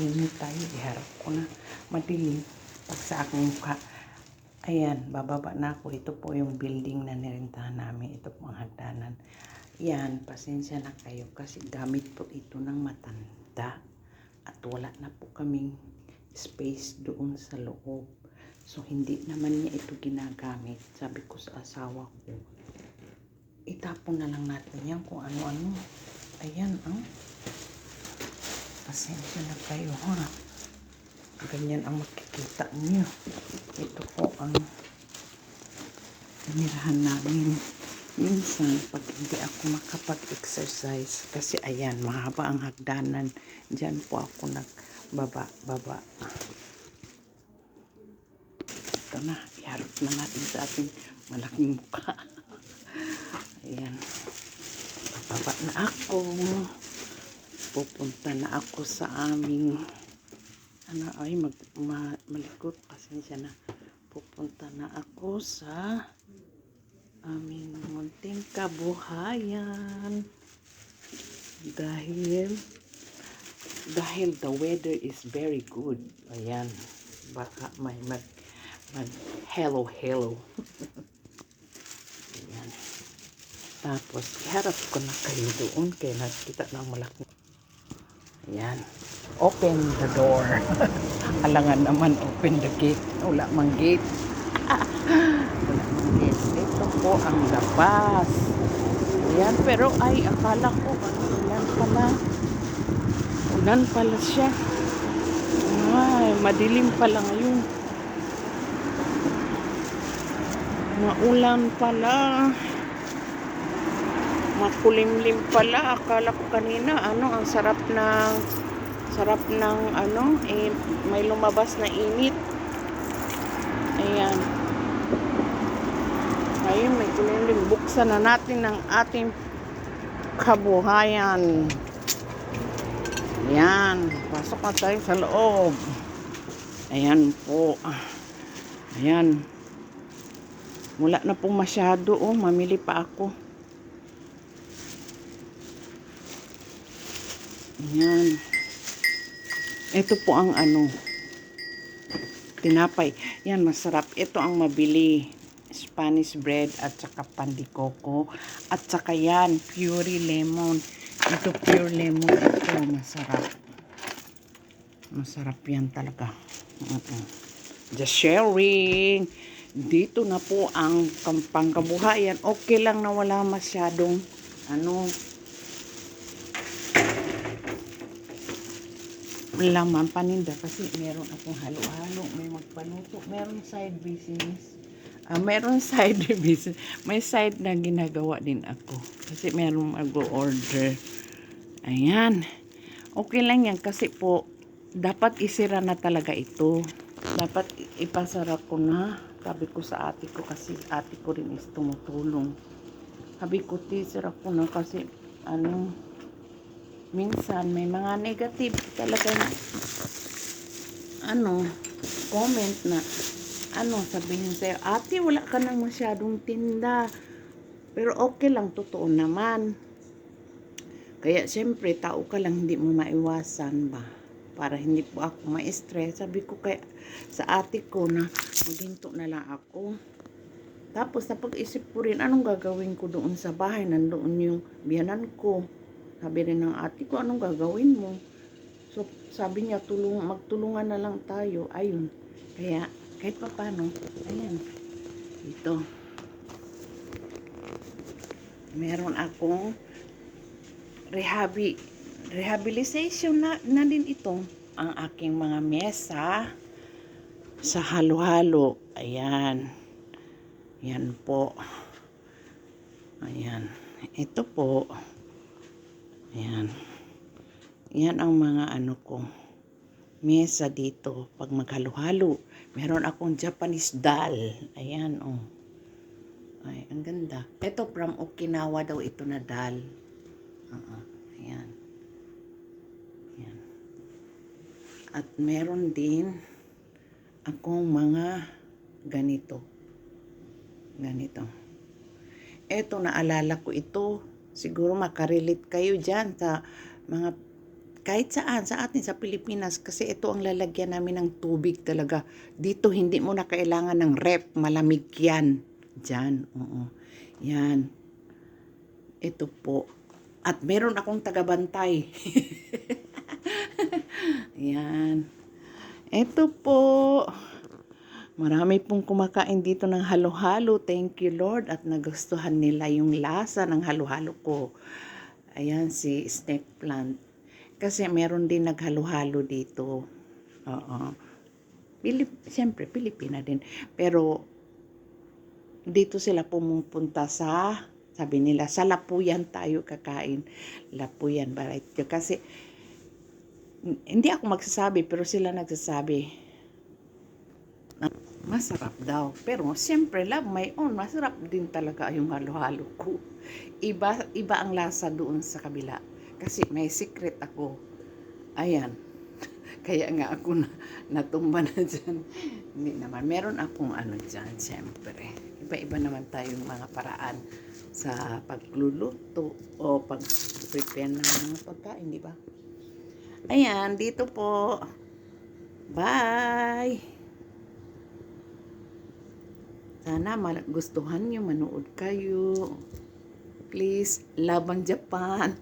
Init tayo, iharap ko na. Madilim. Pag sa aking mukha. Ayan, bababa na ako. Ito po yung building na nirentahan namin. Ito po ang hagdanan. Yan, pasensya na kayo kasi gamit po ito ng matanda. At wala na po kaming space doon sa loob. So, hindi naman niya ito ginagamit. Sabi ko sa asawa ko, itapon na lang natin yan kung ano-ano. Ayan, pasensya na kayo, ha. Ganyan ang makikita niyo. Ito po ang tinirahan namin. Minsan, pag hindi ako makapag-exercise, kasi ayan, mahaba ang hagdanan. Diyan po ako nagbaba. Ito na, iharap na natin sa ating malaking mukha. Ayan. Bababa na ako. Pupunta na ako sa aming malikot. Pasensya na. Pupunta na ako sa aming munting kabuhayan. Dahil the weather is very good. Ayan. Baka may mag hello. Ayan. Tapos, iharap ko na kayo doon. Kaya nakita ng malaki. Ayan. Open the door. Alangan naman, open the gate. Wala mang gate. Wala mang gate. Ito po ang labas. Ayan, pero ay, akala ko, ulan pala. Ulan pala siya. Ay, madilim pala ngayon. Maulan pala. Makulimlim pala. Akala ko kanina, ang sarap ng may lumabas na init. Ayan. Ngayon, may kulimlim. Buksan na natin ng ating kabuhayan. Ayan. Pasok na tayo sa loob. Ayan po. Ayan. Wala na pong masyado. Mamili pa ako. Ayan. Ito po ang tinapay. Yan, masarap. Ito ang mabili. Spanish bread at saka pandikoko. At saka yan, pure lemon. Ito pure lemon. Ito, masarap. Masarap yan talaga. Just sharing. Dito na po ang pangkabuhayan. Okay lang na wala masyadong laman paninda kasi meron akong halo-halo, may magpaluto, meron side business. Meron side business. May side na ginagawa din ako kasi meron mag-order. Ayan. Okay lang yan kasi po dapat isira na talaga ito. Dapat ipasara ko na. Sabi ko sa ate ko kasi ate ko rin is tumutulong. Sabi ko tisira ko na kasi minsan may mga negative talaga comment na sabihin sa'yo, ate wala ka nang masyadong tinda, pero okay lang, totoo naman. Kaya siyempre tao ka lang, hindi mo maiwasan ba, para hindi po ako ma-stress. Sabi ko kaya sa ate ko na maghinto na lang ako. Tapos napag-isip ko rin anong gagawin ko doon sa bahay, nandoon yung biyanan ko. Sabi rin ng ate ko, anong gagawin mo? So, sabi niya, magtulungan na lang tayo. Ayun. Kaya, kahit pa paano, ayan. Ito. Meron akong rehabilitation na din ito. Ang aking mga mesa sa halo-halo. Ayan. Ayan po. Ayan. Ito po. Ayan. Yan ang mga ko. Mesa dito. Pag maghalo-halo. Meron akong Japanese doll. Ayan, Ay, ang ganda. Ito from Okinawa daw ito na doll. Ayan. Ayan. At meron din akong mga ganito. Ito, naalala ko ito. Siguro makarelate kayo dyan sa mga kahit saan, sa atin, sa Pilipinas, kasi ito ang lalagyan namin ng tubig talaga. Dito, hindi mo na kailangan ng rep, malamig yan. Diyan, oo. Yan. Ito po. At meron akong tagabantay. Yan. Ito po. Marami pong kumakain dito ng halo-halo. Thank you, Lord. At nagustuhan nila yung lasa ng halo-halo ko. Ayan, si snake plant. Kasi meron din naghalo-halo dito. Oo. Siyempre, Pilipina din. Pero, dito sila pumupunta sa, sabi nila, sa Lapuyan tayo kakain. Lapuyan, variety. Kasi, hindi ako magsasabi, pero sila nagsasabi, masarap daw. Pero, siyempre, love my own. Masarap din talaga yung halo-halo ko. Iba ang lasa doon sa kabila. Kasi may secret ako. Ayan. Kaya nga ako natumba na dyan. Hindi naman. Meron akong ano dyan, siyempre. Iba-iba naman tayong mga paraan sa pagluluto o pag-prepare ng mga pagkain, di ba? Ayan, dito po. Bye! Sana gustuhan nyo, manood kayo. Please, Laban Japan.